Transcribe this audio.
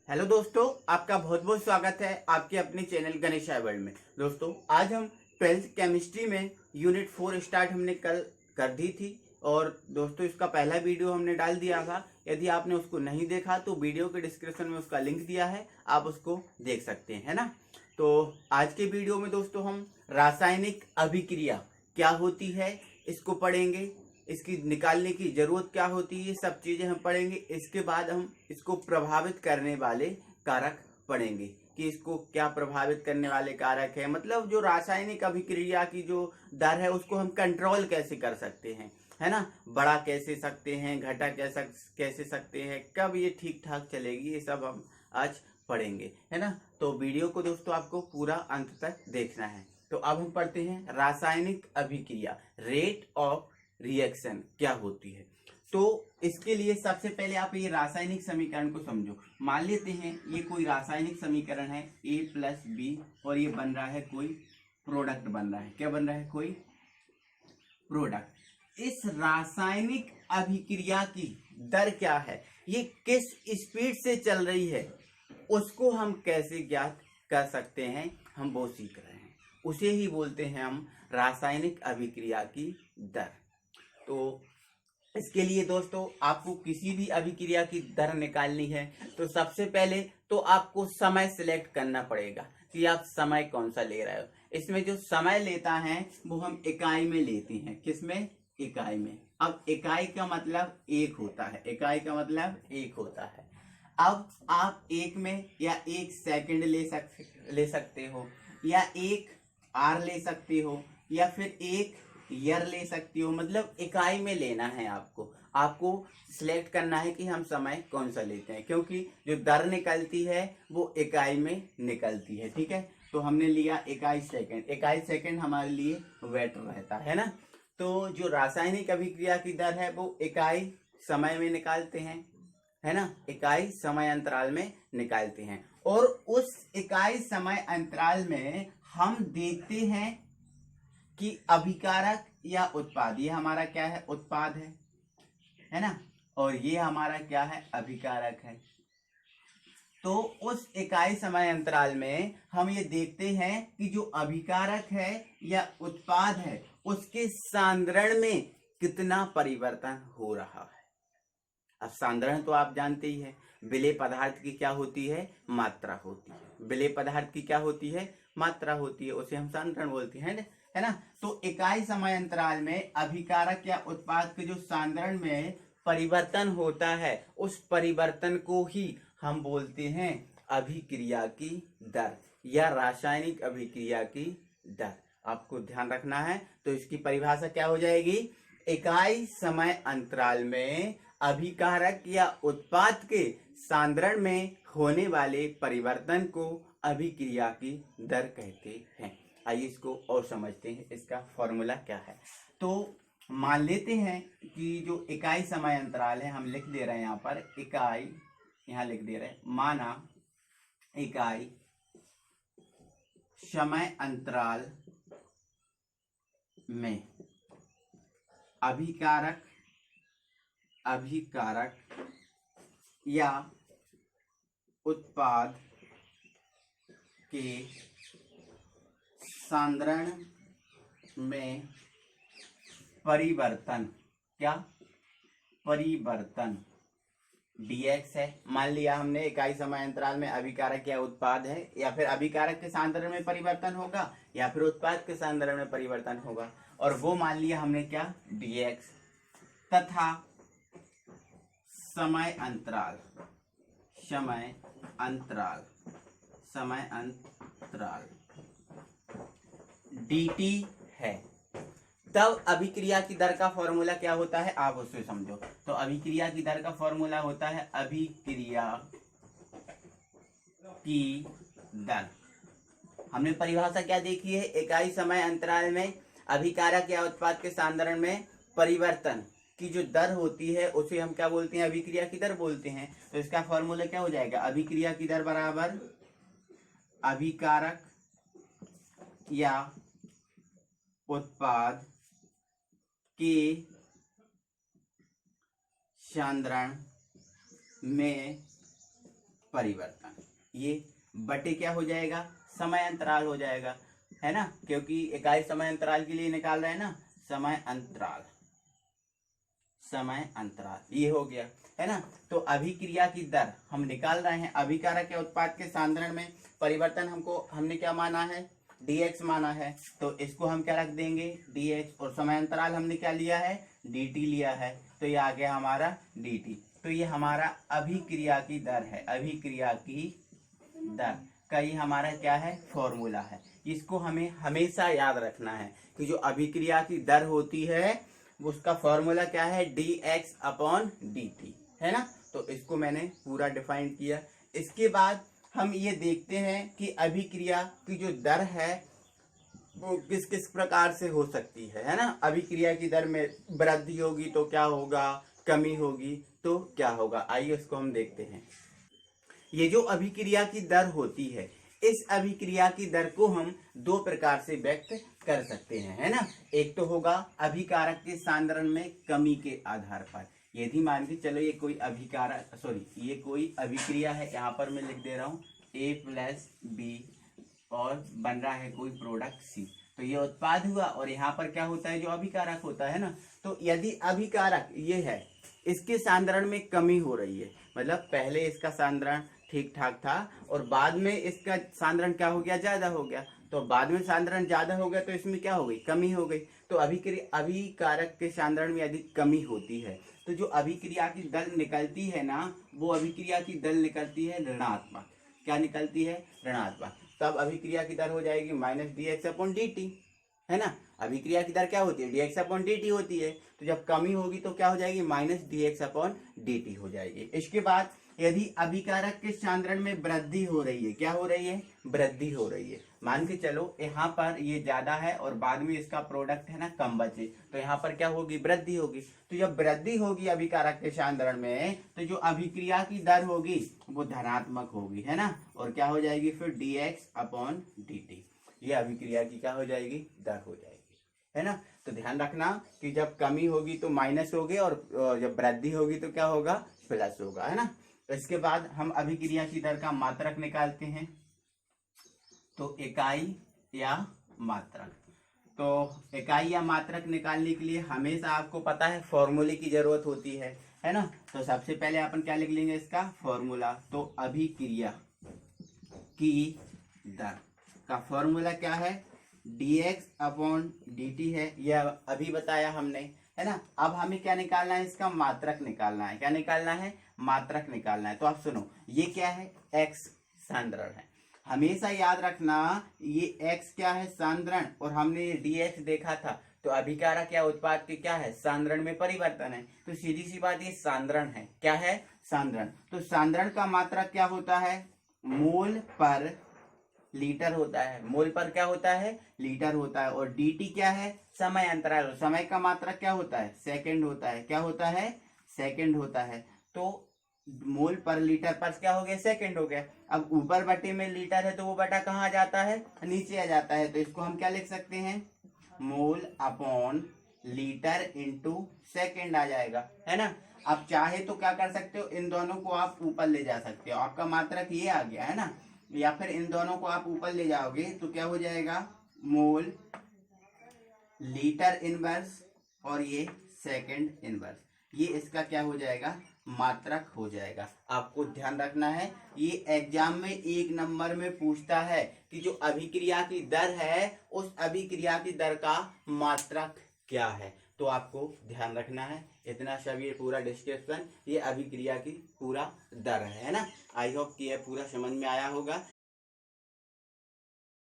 Hello दोस्तों, आपका बहुत बहुत स्वागत है आपके अपने चैनल गणेश वर्ल्ड में। दोस्तों, आज हम 12th केमिस्ट्री में यूनिट 4 स्टार्ट हमने कल कर दी थी और दोस्तों इसका पहला वीडियो हमने डाल दिया था। यदि आपने उसको नहीं देखा तो वीडियो के डिस्क्रिप्शन में उसका लिंक दिया है, आप उसको देख सकते हैं, है ना। तो आज के वीडियो में दोस्तों हम रासायनिक अभिक्रिया क्या होती है इसको पढ़ेंगे, इसकी निकालने की जरूरत क्या होती है, ये सब चीजें हम पढ़ेंगे। इसके बाद हम इसको प्रभावित करने वाले कारक पढ़ेंगे कि इसको क्या प्रभावित करने वाले कारक है, मतलब जो रासायनिक अभिक्रिया की जो दर है उसको हम कंट्रोल कैसे कर सकते हैं, है ना। बड़ा कैसे सकते हैं, घटा कैसे सकते हैं, कब ये ठीक ठाक चलेगी, ये सब हम आज पढ़ेंगे, है ना। तो वीडियो को दोस्तों आपको पूरा अंत तक देखना है। तो अब हम पढ़ते हैं रासायनिक अभिक्रिया, रेट ऑफ रिएक्शन क्या होती है। तो इसके लिए सबसे पहले आप ये रासायनिक समीकरण को समझो। मान लेते हैं ये कोई रासायनिक समीकरण है a प्लस बी और ये बन रहा है कोई प्रोडक्ट बन रहा है। क्या बन रहा है? कोई प्रोडक्ट। इस रासायनिक अभिक्रिया की दर क्या है, ये किस स्पीड से चल रही है, उसको हम कैसे ज्ञात कर सकते हैं, हम वो सीख रहे हैं। उसे ही बोलते हैं हम रासायनिक अभिक्रिया की दर। तो इसके लिए दोस्तों आपको किसी भी अभिक्रिया की दर निकालनी है तो सबसे पहले तो आपको समय सिलेक्ट करना पड़ेगा कि आप समय कौन सा ले रहे हो। इसमें जो समय लेता है वो हम इकाई में लेते हैं। किसमें? इकाई में। अब इकाई का मतलब एक होता है, इकाई का मतलब एक होता है। अब आप एक में या एक सेकंड ले सकते हो, या एक आर ले सकते हो, या फिर एक ईयर ले सकती हो, मतलब इकाई में लेना है। आपको सिलेक्ट करना है कि हम समय कौन सा लेते हैं, क्योंकि जो दर निकलती है वो इकाई में निकलती है। ठीक है, तो हमने लिया इकाई सेकंड। इकाई सेकंड हमारे लिए वेट रहता है ना। तो जो रासायनिक अभिक्रिया की दर है वो इकाई समय में निकालते हैं, है ना, इकाई समय अंतराल में निकालते हैं। और उस इकाई समय अंतराल में हम देखते हैं कि अभिकारक या उत्पाद, ये हमारा क्या है? उत्पाद है ना, और ये हमारा क्या है? अभिकारक है। तो उस इकाई समय अंतराल में हम ये देखते हैं कि जो अभिकारक है या उत्पाद है उसके सांद्रण में कितना परिवर्तन हो रहा है। अब सांद्रण तो आप जानते ही हैं, विलेय पदार्थ की क्या होती है? मात्रा होती है। विलेय पदार्थ की क्या होती है? मात्रा होती है, उसे हम सांद्रण बोलते हैं, है ना। तो इकाई समय अंतराल में अभिकारक या उत्पाद के जो सांद्रण में परिवर्तन होता है उस परिवर्तन को ही हम बोलते हैं अभिक्रिया की दर या रासायनिक अभिक्रिया की दर। आपको ध्यान रखना है। तो इसकी परिभाषा क्या हो जाएगी? इकाई समय अंतराल में अभिकारक या उत्पाद के सांद्रण में होने वाले परिवर्तन को अभिक्रिया की दर कहते हैं। आइए इसको और समझते हैं, इसका फॉर्मूला क्या है। तो मान लेते हैं कि जो इकाई समय अंतराल है, हम लिख दे रहे हैं यहाँ पर इकाई, यहाँ लिख दे रहे हैं, माना इकाई समय अंतराल में अभिकारक या उत्पाद के सांद्रण में परिवर्तन, क्या? परिवर्तन dx है। मान लिया हमने इकाई समय अंतराल में अभिकारक या उत्पाद है, या फिर अभिकारक के सांद्रण में परिवर्तन होगा या फिर उत्पाद के सांद्रण में परिवर्तन होगा, और वो मान लिया हमने क्या? dx। तथा समय अंतराल dt है। तब अभिक्रिया की दर का फॉर्मूला क्या होता है, आप उससे समझो। तो अभिक्रिया की दर का फॉर्मूला होता है अभिक्रिया की दर। हमने परिभाषा क्या देखी है? इकाई समय अंतराल में अभिकारक या उत्पाद के सांद्रण में परिवर्तन की जो दर होती है उसे हम क्या बोलते हैं? अभिक्रिया की दर बोलते हैं। तो इसका फॉर्मूला क्या हो जाएगा? अभिक्रिया की दर बराबर अभिकारक या उत्पाद के सांद्रण में परिवर्तन। ये बटे क्या हो जाएगा, समय अंतराल हो जाएगा, है ना, क्योंकि इकाई समय अंतराल के लिए निकाल रहे हैं ना, समय अंतराल, समय अंतराल ये हो गया, है ना। तो अभिक्रिया की दर हम निकाल रहे हैं, अभिकारक या उत्पाद के सांद्रण में परिवर्तन हमने क्या माना है, dx माना है, तो इसको हम क्या रख देंगे dx, और समय अंतराल हमने क्या लिया है, dt लिया है, तो ये आ गया हमारा dt। तो ये हमारा अभिक्रिया की दर है, अभिक्रिया की दर का ये हमारा क्या है, फॉर्मूला है। इसको हमें हमेशा याद रखना है कि जो अभिक्रिया की दर होती है उसका फॉर्मूला क्या है, dx/dt, है ना। तो इसको मैंने पूरा डिफाइन किया। इसके बाद हम ये देखते हैं कि अभिक्रिया की जो दर है वो किस किस प्रकार से हो सकती है ना। अभिक्रिया की दर में वृद्धि होगी तो क्या होगा, कमी होगी तो क्या होगा, आइए उसको हम देखते हैं। ये जो अभिक्रिया की दर होती है, इस अभिक्रिया की दर को हम दो प्रकार से व्यक्त कर सकते हैं, है ना। एक तो होगा अभिकारक के सांद्रण में कमी के आधार पर। यदि मान के चलो ये कोई ये कोई अभिक्रिया है, यहाँ पर मैं लिख दे रहा हूँ A+B और बन रहा है कोई प्रोडक्ट C, तो ये उत्पाद हुआ, और यहाँ पर क्या होता है, जो अभिकारक होता है ना। तो यदि अभिकारक ये है, इसके सांद्रण में कमी हो रही है, मतलब पहले इसका सांद्रण ठीक ठाक था और बाद में इसका सांद्रण क्या हो गया, ज्यादा हो गया, तो बाद में सांद्रण ज्यादा हो गया तो इसमें क्या हो गई, कमी हो गई। तो अभिकारक के सांद्रण में यदि कमी होती है तो जो अभिक्रिया की दर निकलती है ना, वो अभिक्रिया की दर निकलती है ऋणात्मक। क्या निकलती है, ऋणात्मक। तब अभिक्रिया की दर हो जाएगी -dx/dt, है ना। अभिक्रिया की दर क्या होती है, dx/dt होती है, तो जब कमी होगी तो क्या हो जाएगी, -dx/dt हो जाएगी। इसके बाद यदि अभिकारक के सांद्रण में वृद्धि हो रही है, क्या हो रही है, वृद्धि हो रही है, मान के चलो यहाँ पर ये ज्यादा है और बाद में इसका प्रोडक्ट है ना कम बचे, तो यहाँ पर क्या होगी, वृद्धि होगी। तो जब वृद्धि होगी अभिकारक के सांद्रण में, तो जो अभिक्रिया की दर होगी वो धनात्मक होगी, है ना, और क्या हो जाएगी फिर dx/dt। ये अभिक्रिया की क्या हो जाएगी, दर हो जाएगी, है ना। तो ध्यान रखना कि जब कमी होगी तो माइनस होगी और जब वृद्धि होगी तो क्या होगा, प्लस होगा, है ना। इसके बाद हम अभिक्रिया की दर का मात्रक निकालते हैं, तो इकाई या मात्रक। तो इकाई या मात्रक निकालने के लिए हमेशा आपको पता है फॉर्मूले की जरूरत होती है ना। तो सबसे पहले अपन क्या लिख लेंगे, इसका फॉर्मूला। तो अभिक्रिया की दर का फॉर्मूला क्या है, dx/dt है, यह अभी बताया हमने, है ना। अब हमें क्या निकालना है, इसका मात्रक निकालना है। क्या निकालना है, मात्रक निकालना है। तो आप सुनो, ये क्या है, x सांद्रण है। हमेशा याद रखना ये x क्या है, सांद्रण, और हमने ये dx देखा था, तो अभिकारक या उत्पाद के क्या है, सांद्रण में परिवर्तन है। तो सीधी सी बात, ये सांद्रण है, क्या है, सांद्रण। तो सांद्रण का मात्रक क्या होता है, मोल पर लीटर होता है। मोल पर क्या होता है, लीटर होता है। और dt क्या है, समय अंतराल, समय का मात्रक क्या होता है, सेकंड होता है। क्या होता है, सेकंड होता है। तो मोल पर लीटर पर क्या हो गया, सेकंड हो गया। अब ऊपर बटे में लीटर है तो वो बटा कहाँ आ जाता है, नीचे आ जाता है। तो इसको हम क्या लिख सकते हैं, mole upon litre into second आ जाएगा, है ना। आप चाहे तो क्या कर सकते हो, इन दोनों को आप ऊपर ले जा सकते हो, आपका मात्रक ये आ गया, है ना। या फिर इन दोनों को आप ऊपर ले जाओगे तो क्या हो जाएगा, मोल लीटर इनवर्स और ये सेकंड इनवर्स, ये इसका क्या हो जाएगा, मात्रक हो जाएगा। आपको ध्यान रखना है, ये एग्जाम में 1 नंबर में पूछता है कि जो अभिक्रिया की दर है उस अभिक्रिया की दर का मात्रक क्या है। तो आपको ध्यान रखना है इतना सब, ये पूरा डिस्क्रिप्शन, ये अभिक्रिया की पूरा दर है ना। आई होप कि ये पूरा समझ में आया होगा।